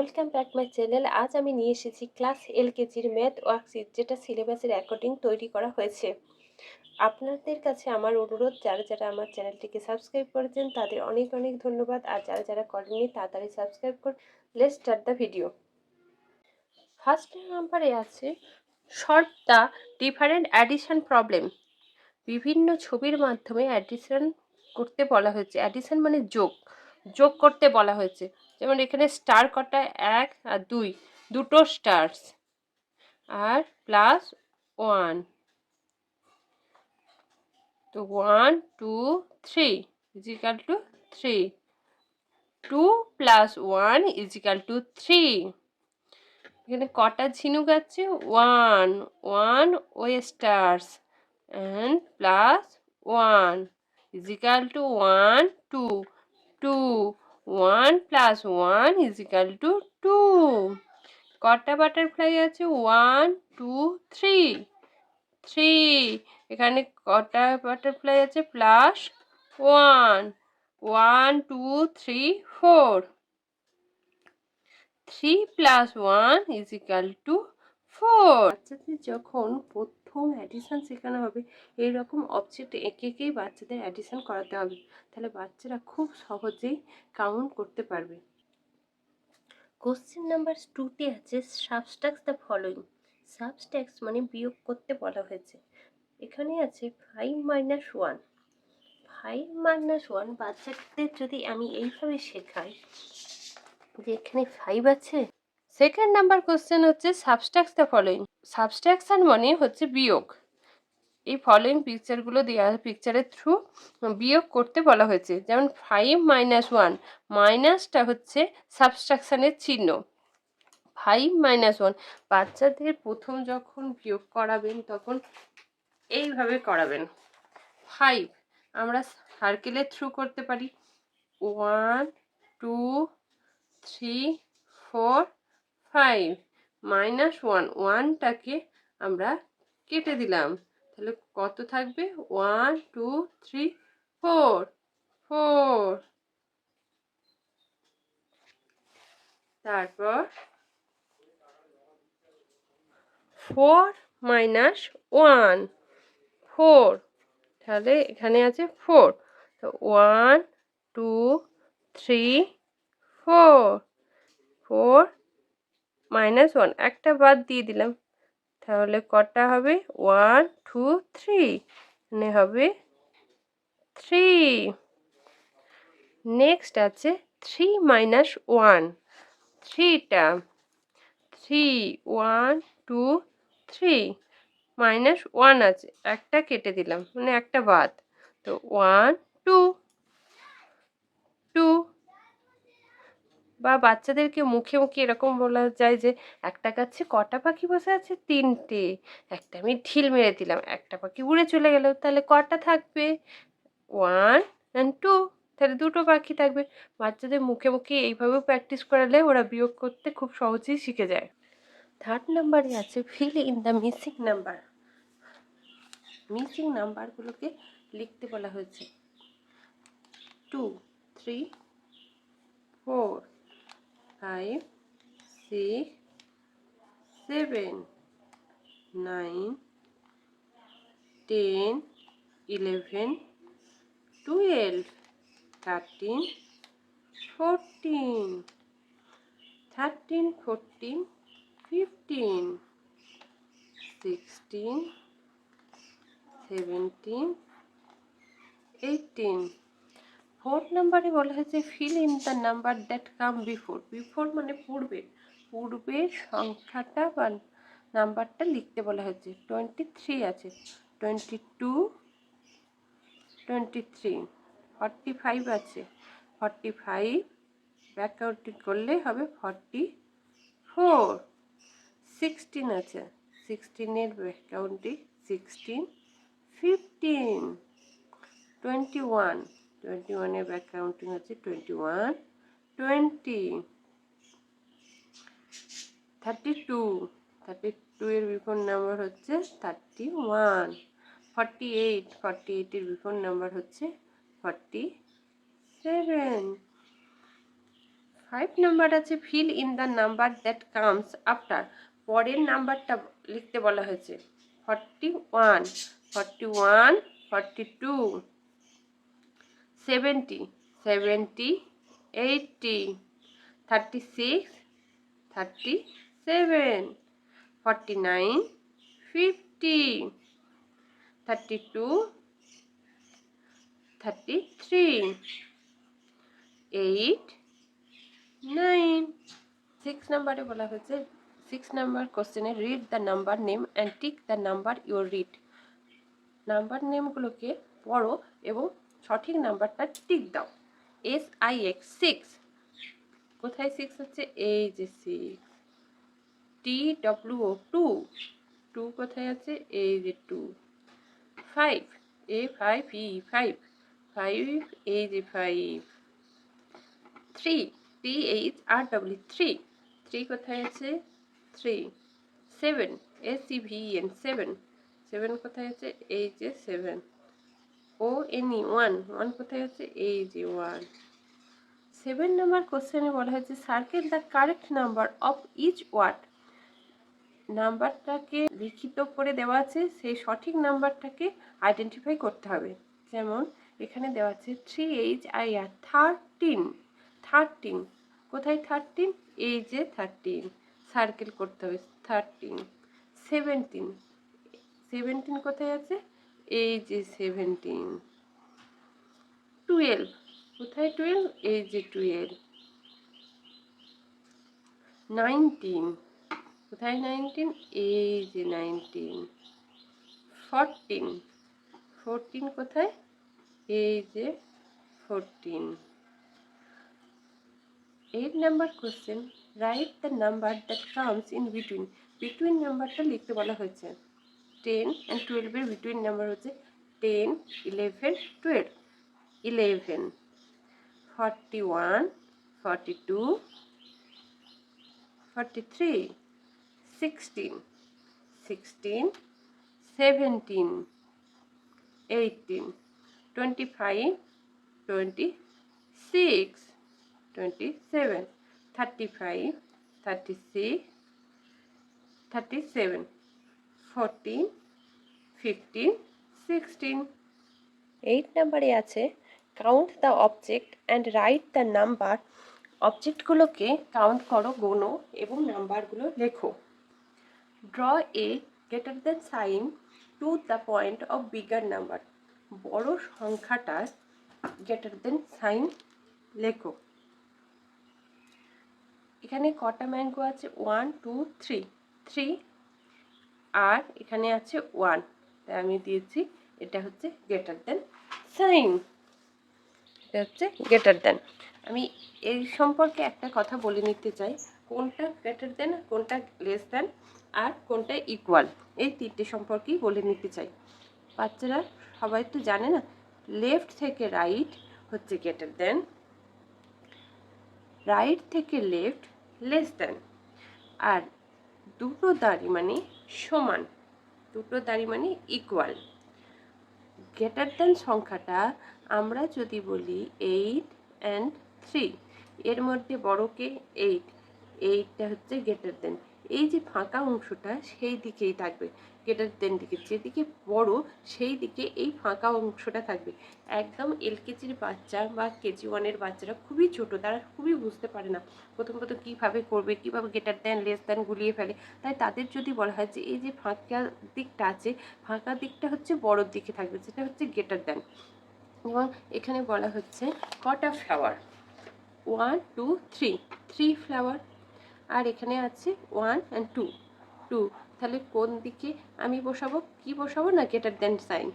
Welcome back my channel. আজ আমি নিয়ে এসেছি ক্লাস এলকেজির ম্যাথ ওয়ার্কশিট, যেটা সিলেবাসের অ্যাকর্ডিং তৈরি করা হয়েছে। আপনাদের কাছে আমার অনুরোধ, যারা যারা আমার চ্যানেলটিকে সাবস্ক্রাইব করেছেন তাদের অনেক অনেক ধন্যবাদ, আর যারা যারা করেননি তাড়াতাড়ি সাবস্ক্রাইব করুন। Let's start the video. First নাম্বারে আছে solve the different addition problem. বিভিন্ন ছবির মাধ্যমে অ্যাডিশন করতে বলা হয়েছে। অ্যাডিশন মানে যোগ, যোগ করতে বলা হয়েছে। যেমন এখানে স্টার কটা, 1 আর 2, দুটো স্টার্স, আর প্লাস 1, তো 1 2 3 is equal to 3, 2 plus 1 is equal to 3। এখানে কটা ঝিনুক আছে? 1, 1 ওয়েস্টার্স and plus 1 is equal to 1 2, 2 1 plus 1 is equal to 2। কটা বাটারফ্লাই আছে? 1 2 3, 3। এখানে কটা বাটারফ্লাই আছে? Plus 1, 1 2 3 4, 3 plus 1 is equal to 4। বাচ্চাদের যখন প্রথম অ্যাডিশন শেখানো হবে, এইরকম অবজেক্ট এঁকে এঁকেই বাচ্চাদের অ্যাডিশন করাতে হবে, তাহলে বাচ্চারা খুব সহজেই কাউন্ট করতে পারবে। কোশ্চেন নাম্বার 2তে আছে সাবস্ট্রাক্ট দ্য ফলোইং। সাবস্ট্রাক্ট মানে বিয়োগ করতে বলা হয়েছে। এখানে আছে 5 minus 1। 5 minus 1 বাচ্চাদের যদি আমি এইভাবে শেখাই যে এখানে 5 আছে। সেকেন্ড নাম্বার কোশ্চেন হচ্ছে সাবস্ট্রাক্ট দ্য ফলোইং। সাবস্ট্রাকশন মানে হচ্ছে বিয়োগ। এই ফলোইং পিকচারগুলো দেওয়া পিকচারের থ্রু বিয়োগ করতে বলা হয়েছে। যেমন 5 minus 1, মাইনাসটা হচ্ছে সাবস্ট্রাকশনের চিহ্ন। 5 minus 1 বাচ্চাদের প্রথম যখন বিয়োগ করাবেন তখন এইভাবে করাবেন। 5 আমরা সার্কেলের থ্রু করতে পারি। 1 2 3 4 5 minus 1, 1টাকে আমরা কেটে দিলাম, তাহলে কত থাকবে? 1 2 3 4, 4। তারপর 4 minus 1, 4, তাহলে এখানে আছে 4, তো 1 2 3 4, 4 minus 1 একটা বাদ দিয়ে দিলাম, তাহলে কটা হবে? 1 2 3, মানে হবে 3। নেক্সট আছে 3 minus 1, 3টা 3 1 2 3 minus 1 আছে, একটা কেটে দিলাম, মানে একটা বাদ, তো 1 2 2। বা বাচ্চাদেরকে মুখে মুখে এরকম বলা যায় যে একটা গাছে কটা পাখি বসে আছে? 3টে। একটা আমি ঢিল মেরে দিলাম, একটা পাখি উড়ে চলে গেল, তাহলে কটা থাকবে? 1 and 2, তাহলে দুটো পাখি থাকবে। বাচ্চাদের মুখে মুখে এইভাবেও প্র্যাকটিস করালে ওরা বিয়োগ করতে খুব সহজেই শিখে যায়। থার্ড নাম্বারে আছে fill in the missing number. Missing নাম্বারগুলোকে লিখতে বলা হয়েছে। 2 3 4 5 6 7 9 10 11 12 13 14 13 14 15 16 17 18। ফোর্থ নাম্বারে বলা হয়েছে fill in the number that come before. Before মানে পূর্বের, পূর্বের সংখ্যাটা বা নাম্বারটা লিখতে বলা হয়েছে। 23 আছে, 22 23। 45 আছে, 45 ব্যাক কাউন্টিং করলে হবে 44। 16 আছে, 16-এর ব্যাক কাউন্টিং 16 15। 21, 21-এর ব্যাক কাউন্টিং হচ্ছে 21 20। 32, 32-এর বিফোর নাম্বার হচ্ছে 31। 48, 48-এর বিফোর নাম্বার হচ্ছে 47। 5 নাম্বার আছে fill in the number that comes after, পরের নাম্বারটা লিখতে বলা হয়েছে 41, 41, 42, 70, 70, 80, 36, 37, 49, 50, 32, 33, 8, 9. 6 নাম্বারে বলা হয়েছে 6 নাম্বার কোশ্চেনে read the number name and tick the number your read, number নেমগুলোকে পড়ো এবং সঠিক নাম্বারটা টিক দাও। SIX 6, কোথায় 6 হচ্ছে, এই যে 6। TWO 2, 2 কোথায় আছে, এই যে 2। 5, A5E 5, 5, এই যে 5। 3, THRW 3, 3 কোথায় আছে, 3। 7, ACVEN 7, 7 কোথায় আছে, এই যে 7। ONE 1, 1 কোথায় আছে, এই যে 1। 7 নাম্বার কোশ্চেনে বলা হয়েছে circle the correct number of each word, নাম্বারটাকে লিখিত করে দেওয়া আছে, সেই সঠিক নাম্বারটাকে আইডেন্টিফাই করতে হবে। যেমন এখানে দেওয়া আছে 3HIR 13, 13 কোথায় 13, এই যে 13, সার্কেল করতে হবে 13। 17, 17 কোথায় আছে, এই যে 17। 12 কোথায়, 12, এই যে 12। 19 কোথায়, 19, এই যে 19। 14, 14 কোথায়, এই যে 14। 8 number question right the number that comes in between, between নাম্বারটা লিখতে বলা হয়েছে। 10 and 12 এর বিটুইন নাম্বার হচ্ছে 10, 11, 12, 11। 41, 42, 43, 16, 16, 17, 18, 25, 26, 27, 35, 36, 37, 14, 15, 16। 8 নাম্বারে আছে count the object and write the number, অবজেক্টগুলোকে কাউন্ট করো, গোনো এবং নাম্বারগুলো লেখো। Draw a greater than sign to the point of bigger number, বড় সংখ্যাটার গ্রেটার দ্যান সাইন লেখো। এখানে কটা ম্যাঙ্গো আছে, 1, 2, 3, 3, আর এখানে আছে 1, তাই আমি দিয়েছি এটা হচ্ছে গ্রেটার দ্যান সাইন, এটা হচ্ছে গ্রেটার দ্যান। আমি এই সম্পর্কে একটা কথা বলে নিতে চাই, কোনটা গ্রেটার দ্যান, কোনটা লেস দ্যান, আর কোনটা ইকুয়াল, এই তিনটে সম্পর্কেই বলে নিতে চাই। বাচ্চারা সবাই তো জানে না, লেফট থেকে রাইট হচ্ছে গ্রেটার দ্যান, রাইট থেকে লেফট লেস দ্যান, আর দুটো দাড়ি মানে সমান, দুটো দাড়ি মানে ইকুয়াল। গ্রেটার দ্যান সংখ্যাটা আমরা যদি বলি 8 and 3, এর মধ্যে বড়কে 8, 8টা হচ্ছে গ্রেটার দ্যান, এই যে ফাঁকা অংশটা সেই দিকেই থাকবে, গ্রেটার দ্যান দিকে যেদিকে বড় সেই দিকে এই ফাঁকা অংশটা থাকবে। একদম এলকেজির বাচ্চা বা KG1-এর বাচ্চারা খুবই ছোট, তারা খুবই বুঝতে পারে না প্রথম কীভাবে করবে, কীভাবে গ্রেটার দ্যান লেস দ্যান গুলিয়ে ফেলে। তাই তাদের যদি বলা হয় যে এই যে ফাঁকা দিকটা আছে, ফাঁকা দিকটা হচ্ছে বড়োর দিকে থাকবে, সেটা হচ্ছে গ্রেটার দ্যান। এবং এখানে বলা হচ্ছে কটা ফ্লাওয়ার, 1, 2, 3, 3 ফ্লাওয়ার, আর এখানে আছে 1 and 2, 2, তাহলে কোন দিকে আমি বসাবো, কি বসাবো না, গ্রেটার দ্যান সাইন,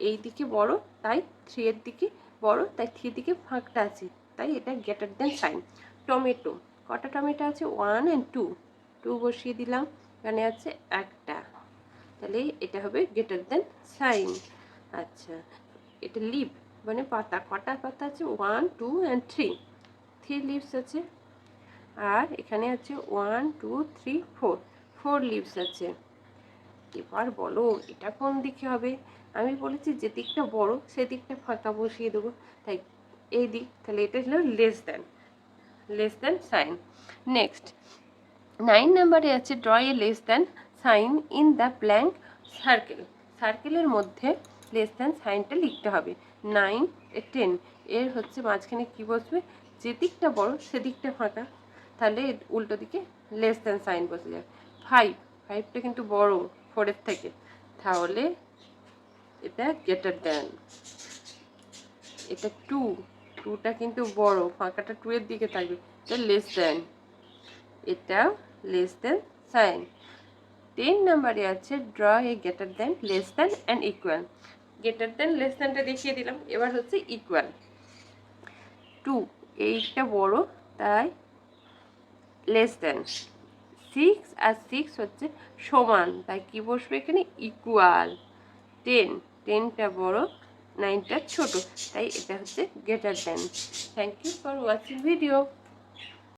এই দিকে বড় তাই 3 এর দিকে বড়, তাই 3 দিকে ফাঁকটা আছে, তাই এটা গ্রেটার দ্যান সাইন। টমেটো, কটা টমেটো আছে, 1 and 2, 2 বসিয়ে দিলাম, এখানে আছে একটা, তাহলে এটা হবে গ্রেটার দ্যান সাইন। আচ্ছা, এটা লিভ মানে পাতা, কটা পাতা আছে, 1, 2 and 3, 3 লিভস আছে, আর এখানে আছে 1, 2, 3, 4, 4 লিভস আছে। এবার বলো এটা কোন দিকে হবে, আমি বলেছি যে দিকটা বড় সেদিকটা ফাঁকা বসিয়ে দেবো, তাই এই দিক, তাহলে এটা হলো less than. Less than sign. Next 9 নাম্বারে আছে draw a less than sign in the blank circle. সার্কেলের মধ্যে লেস দ্যান সাইনটা লিখতে হবে। 9 10 এর হচ্ছে মাঝখানে কি বসবে, যে দিকটা বড় সেদিকটা ফাঁকা, তাহলে উল্টো দিকে লেস দ্যান সাইন বসে যায়। 5টা কিন্তু বড় 4-এর থেকে, তাহলে এটা গ্রেটার দ্যান। এটা 2টা কিন্তু বড়, ফাঁকাটা 2-এর দিকে থাকবে, এটা লেস দ্যান, এটা লেস দ্যান সাইন। 10 নাম্বারে আছে draw a greater than less than and equal. Greater than less দ্যানটা দেখিয়ে দিলাম, এবার হচ্ছে ইকুয়াল। 2 এইটা বড় তাই লেস দ্যান। 6 আর 6 হচ্ছে সমান, তাই কি বসবে এখানে, ইকুয়াল। 10টা বড়, 9টা ছোট, তাই এটা হচ্ছে greater than. Thank you for watching video.